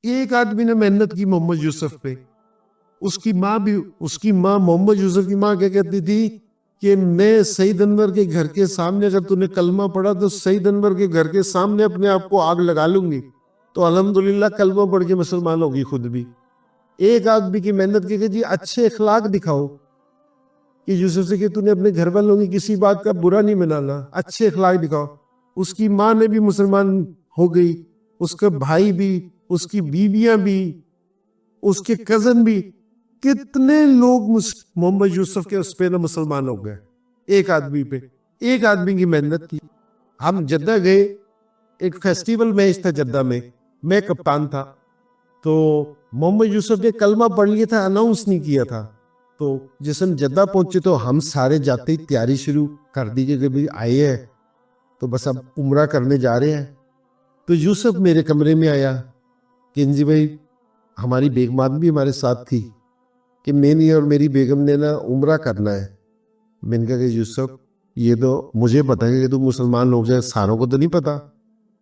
ایک آدمی نے محنت کی محمد یوسف پہ. اس کی ماں محمد یوسف کی ماں کیا کہتی تھی کہ میں سعید انور کے گھر کے سامنے اگر تو نے کلمہ پڑھا تو سعید انور کے گھر کے سامنے اپنے آپ کو آگ لگا لوں گی. تو الحمدللہ کلمہ پڑھ کے مسلمان ہوگی خود بھی. ایک آدمی کی محنت کی کہ جی اچھے اخلاق دکھاؤ کہ یوسف سے کہ تو نے اپنے گھر والوں کی کسی بات کا برا نہیں منانا, اچھے اخلاق دکھاؤ. اس کی ماں نے بھی مسلمان ہو گئی, اس کے بھائی بھی, اس کی بیویاں بھی, اس کے کزن بھی, کتنے لوگ محمد یوسف کے اس پہ نہ مسلمان ہو گئے ایک آدمی پہ, ایک آدمی کی محنت کی. ہم جدہ گئے, ایک فیسٹیول میچ تھا جدہ میں کپتان تھا. تو محمد یوسف نے کلمہ پڑھ لیا تھا, اناؤنس نہیں کیا تھا. تو جس ہم جدہ پہنچے تو ہم سارے جاتے ہی تیاری شروع کر دیجئے کہ بھی آئے ہیں تو بس اب عمرہ کرنے جا رہے ہیں. تو یوسف میرے کمرے میں آیا کہ انجی بھائی ہماری بیگمات بھی ہمارے ساتھ تھی کہ میں نے اور میری بیگم نے نا عمرہ کرنا ہے. میں نے کہا کہ یوسف یہ تو مجھے پتا ہے کہ تو مسلمان لوگ جائے, ساروں کو تو نہیں پتا.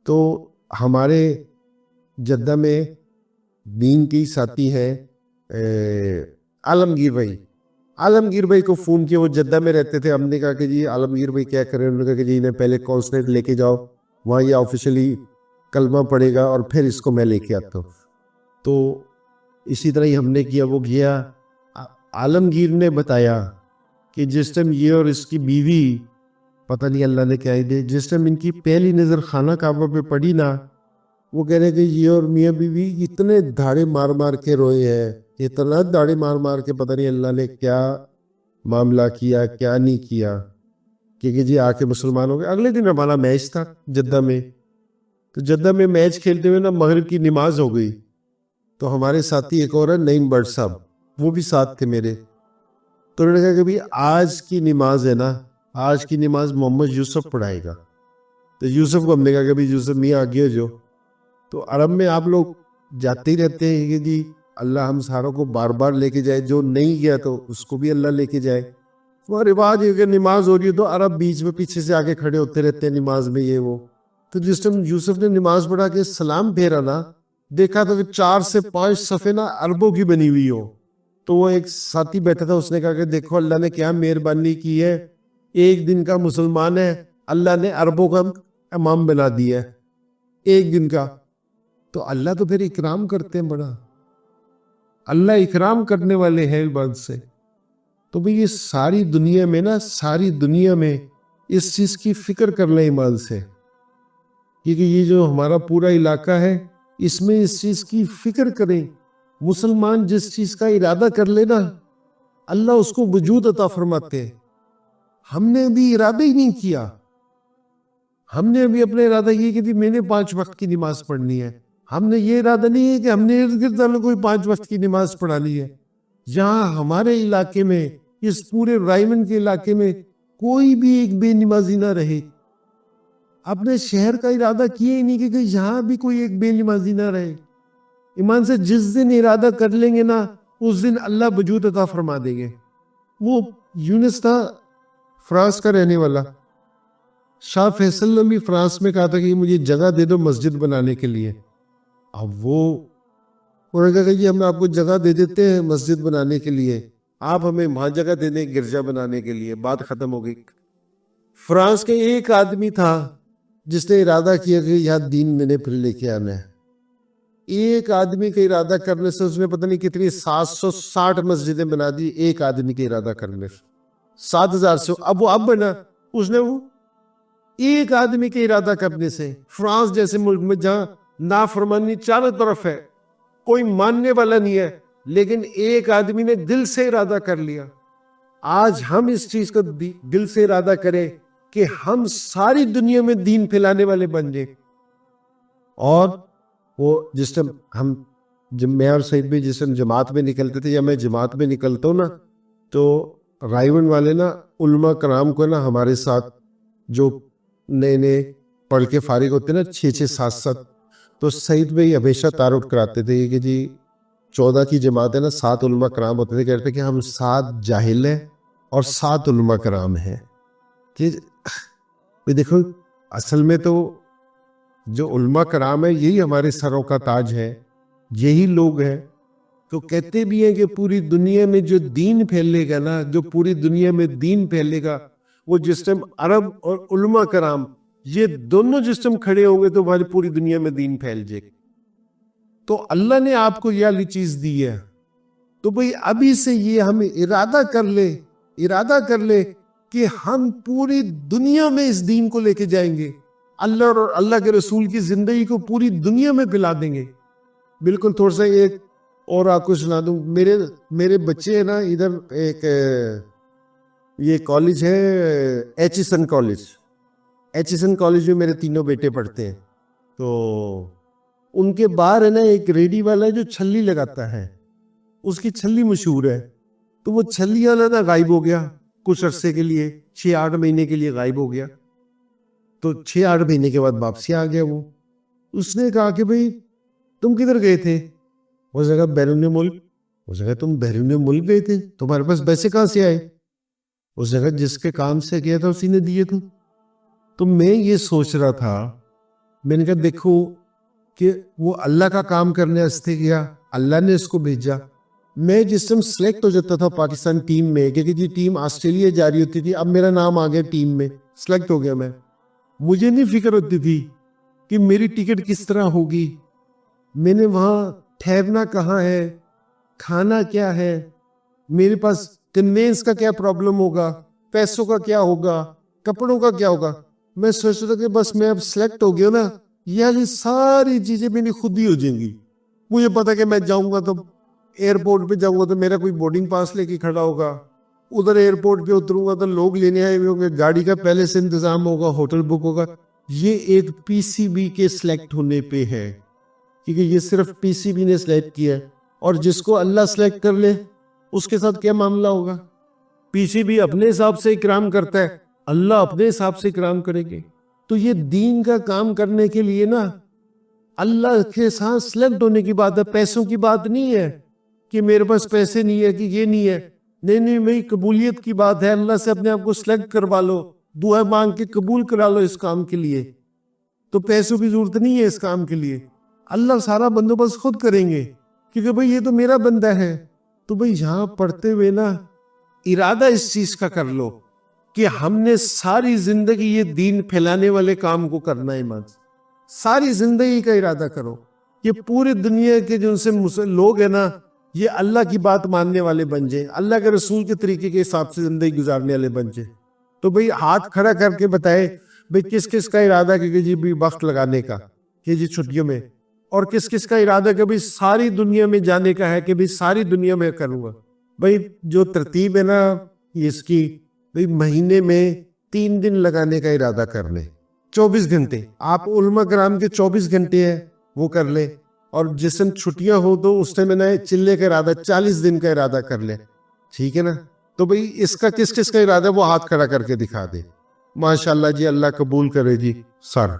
تو ہمارے جدہ میں دین کی ساتھی ہیں عالمگیر بھائی کو فون کیا, وہ جدہ میں رہتے تھے. ہم نے کہا کہ جی عالمگیر بھائی کیا کریں, انہوں نے کہا کہ جی انہیں پہلے کونسلیٹ لے کے جاؤ, وہاں یہ آفیشلی کلمہ پڑے گا اور پھر اس کو میں لے کے آتا ہوں. تو اسی طرح ہی ہم نے کیا, وہ گیا. عالمگیر نے بتایا کہ جس ٹائم یہ اور اس کی بیوی, پتہ نہیں اللہ نے کیا ہی دے, جس ٹائم ان کی پہلی نظر خانہ کعبہ پہ پڑی نا, وہ کہہ رہے کہ یہ اور میاں بیوی اتنے دھاڑے مار مار کے روئے ہیں, اتنا دھاڑے مار مار کے پتہ نہیں اللہ نے کیا معاملہ کیا کیا نہیں کیا کہ جی آ کے مسلمان ہو گئے. اگلے دن ہمارا میچ تھا جدہ میں. تو جدہ میں میچ کھیلتے ہوئے نا مغرب کی نماز ہو گئی. تو ہمارے ساتھی ایک اور ہے نعیم بٹ صاحب, وہ بھی ساتھ تھے میرے. تو انہوں نے کہا کہ بھی آج کی نماز ہے نا, آج کی نماز محمد یوسف پڑھائے گا. تو یوسف کو ہم نے کہا کہ بھی یوسف میاں آگے ہو جو. تو عرب میں آپ لوگ جاتے ہی رہتے ہیں کہ جی اللہ ہم ساروں کو بار بار لے کے جائے, جو نہیں گیا تو اس کو بھی اللہ لے کے جائے. وہ رواج ہے کہ نماز ہو رہی ہے تو عرب بیچ میں پیچھے سے آگے کھڑے ہوتے رہتے ہیں نماز میں یہ وہ. تو جس ٹائم یوسف نے نماز پڑھا کے سلام پھیرا نا, دیکھا تو 4 سے 5 صفحے نا عربوں کی بنی ہوئی ہو. تو وہ ایک ساتھی بیٹھا تھا, اس نے کہا کہ دیکھو اللہ نے کیا مہربانی کی ہے, ایک دن کا مسلمان ہے, اللہ نے عربوں کا امام بنا دیا ہے ایک دن کا. تو اللہ تو پھر اکرام کرتے ہیں بڑا, اللہ اکرام کرنے والے ہیں بات سے. تو بھئی یہ ساری دنیا میں نا, ساری دنیا میں اس چیز کی فکر کر لیں ایمان سے, کیونکہ یہ جو ہمارا پورا علاقہ ہے اس میں اس چیز کی فکر کریں. مسلمان جس چیز کا ارادہ کر لے نا, اللہ اس کو وجود عطا فرماتے ہیں. ہم نے بھی ارادہ ہی نہیں کیا, ہم نے ابھی اپنے ارادہ یہ کہ میں نے 5 وقت کی نماز پڑھنی ہے. ہم نے یہ ارادہ نہیں ہے کہ ہم نے ارد گرد والوں کو 5 وقت کی نماز پڑھانی ہے. جہاں ہمارے علاقے میں, اس پورے رائمن کے علاقے میں کوئی بھی ایک بے نمازی نہ رہے. اپنے شہر کا ارادہ کیے ہی نہیں کہ یہاں بھی کوئی ایک بے نمازی نہ رہے. ایمان سے جس دن ارادہ کر لیں گے نا, اس دن اللہ وجود عطا فرما دیں گے. وہ یونس تھا فرانس کا رہنے والا, شاہ فیصل نے بھی فرانس میں کہا تھا کہ مجھے جگہ دے دو مسجد بنانے کے لیے. اب وہ کہا کہ جی ہم آپ کو جگہ دے دیتے ہیں مسجد بنانے کے لیے, آپ ہمیں وہاں جگہ دے دیں گرجا بنانے کے لیے. بات ختم ہو گئی. فرانس کے ایک آدمی تھا جس نے ارادہ کیا کہ یہاں دین میں نے پھر لے کے آنا ہے. ایک آدمی کا ارادہ کرنے سے اس نے پتہ نہیں کتنی 760 مسجدیں بنا دی, ایک آدمی کا ارادہ کرنے سے 7000 سے. اب بنا اس نے, وہ ایک آدمی کے ارادہ کرنے سے. فرانس جیسے ملک میں جہاں نافرمانی چاروں طرف ہے, کوئی ماننے والا نہیں ہے, لیکن ایک آدمی نے دل سے ارادہ کر لیا. آج ہم اس چیز کو دل سے ارادہ کریں کہ ہم ساری دنیا میں دین پھیلانے والے بن جائیں. اور وہ جس ٹائم ہم میں اور سعید بھی جس ٹائم جماعت میں نکلتے تھے, یا میں جماعت میں نکلتا ہوں نا, تو رائیون والے نا علماء کرام کو نا ہمارے ساتھ جو نئے نئے پڑھ کے فارغ ہوتے نا 6 7, تو سعید بھائی ہمیشہ تعارف کراتے تھے کہ جی 14 کی جماعت ہے نا, 7 علماء کرام ہوتے تھے. کہتے کہ ہم 7 جاہل ہیں اور 7 علماء کرام ہیں. کہ دیکھو اصل میں تو جو علماء کرام ہے یہی ہمارے سروں کا تاج ہے. یہی لوگ ہیں تو کہتے بھی ہیں کہ پوری دنیا میں جو دین پھیلے گا نا، جو پوری دنیا میں دین پھیلے گا، وہ جس ٹائم عرب اور علماء کرام یہ دونوں جس ٹائم کھڑے ہوں گے تو ہماری پوری دنیا میں دین پھیل جائے گا. تو اللہ نے آپ کو یہ والی چیز دی ہے، تو بھئی ابھی سے یہ ہم ارادہ کر لے کہ ہم پوری دنیا میں اس دین کو لے کے جائیں گے، اللہ اور اللہ کے رسول کی زندگی کو پوری دنیا میں پھیلا دیں گے. بالکل تھوڑا سا ایک اور آپ کو سنا دوں، میرے بچے ہیں نا، ادھر ایک یہ کالج ہے ایچسن کالج میں میرے تینوں بیٹے پڑھتے ہیں. تو ان کے باہر ہے نا ایک ریڈی والا ہے جو چھلی لگاتا ہے، اس کی چھلی مشہور ہے. تو وہ چھلی والا نا غائب ہو گیا کچھ عرصے کے لیے، 6-8 مہینے کے لیے غائب ہو گیا. تو 6-8 مہینے کے بعد واپسی آ گیا. وہ اس نے کہا کہ بھئی تم کدھر گئے تھے؟ اس نے کہا بیرون ملک. اس نے کہا تم بیرون ملک گئے تھے، تمہارے پاس پیسے کہاں سے آئے؟ اس نے کہا جس کے کام سے گیا تھا اسی نے دیے تھے. تو میں یہ سوچ رہا تھا، میں نے کہا دیکھو کہ وہ اللہ کا کام کرنے واسطے گیا، اللہ نے اس کو بھیجا. میں جس ٹائم سلیکٹ ہو جاتا تھا پاکستان ٹیم میں، کیونکہ جی ٹیم آسٹریلیا جا رہی ہوتی تھی، اب میرا نام آ گیا ٹیم میں، سلیکٹ ہو گیا میں، مجھے نہیں فکر ہوتی تھی کہ میری ٹکٹ کس طرح ہوگی، میں نے وہاں ٹھہرنا کہاں ہے، کھانا کیا ہے، میرے پاس کنوینس کا کیا پرابلم ہوگا، پیسوں کا کیا ہوگا، کپڑوں کا کیا ہوگا. میں سوچتا تھا کہ بس میں اب سلیکٹ ہو گیا نا، یہ ساری چیزیں میری خود ہی ہو جائیں گی. مجھے پتا کہ میں جاؤں گا تو ایئرپورٹ پہ جاؤں گا تو میرا کوئی بورڈنگ پاس لے کے کھڑا ہوگا، ادھر ایئرپورٹ پہ اتروں گا تو لوگ لینے آئے ہوئے ہوں گے، گاڑی کا پہلے سے انتظام ہوگا، ہوٹل بک ہوگا. یہ ایک پی سی بی کے سلیکٹ ہونے پہ ہے، کیونکہ یہ صرف پی سی بی نے سلیکٹ کیا ہے. اور جس کو اللہ سلیکٹ کر لے اس کے ساتھ کیا معاملہ ہوگا؟ پی سی بی اپنے حساب سے اکرام کرتا ہے، اللہ اپنے حساب سے اکرام کرے گے. تو یہ دین کا کام کرنے کے لیے نا اللہ کے ساتھ سلیکٹ ہونے کی بات ہے، پیسوں کی بات نہیں ہے کہ میرے پاس پیسے نہیں ہے کہ یہ نہیں ہے. نہیں میری قبولیت کی بات ہے، اللہ سے اپنے آپ کو سلیکٹ کروا لو، دعا مانگ کے قبول کرا لو اس کام کے لیے. تو پیسوں کی ضرورت نہیں ہے اس کام کے لیے، اللہ سارا بندوبست خود کریں گے، کیونکہ بھئی یہ تو میرا بندہ ہے. تو بھئی یہاں پڑھتے ہوئے نا ارادہ اس چیز کا کر لو کہ ہم نے ساری زندگی یہ دین پھیلانے والے کام کو کرنا ہے. ساری زندگی کا ارادہ کرو کہ پوری دنیا کے جو ان سے لوگ ہیں نا یہ اللہ کی بات ماننے والے بن جائیں، اللہ کے رسول کے طریقے کے حساب سے زندگی گزارنے والے بن جائیں. تو بھئی ہاتھ کھڑا کر کے بتائے بھئی کس کس کا ارادہ کہ جی بھی وقت لگانے کا کہ جی چھٹیوں میں، اور کس کس کا ارادہ کہ بھئی ساری دنیا میں جانے کا ہے کہ بھئی ساری دنیا میں کروں گا. بھئی جو ترتیب ہے نا اس کی، بھئی مہینے میں 3 دن لگانے کا ارادہ کر لیں، 24 گھنٹے. آپ علماء کرام کے 24 گھنٹے ہیں وہ کر لیں، اور جس دن چھٹیاں ہو تو اس ٹائم میں چلے کا ارادہ 40 دن کا ارادہ کر لیں. ٹھیک ہے نا؟ تو بھئی اس کا کس کس کا ارادہ وہ ہاتھ کھڑا کر کے دکھا دے. ماشاءاللہ جی، اللہ قبول کرے جی سارا.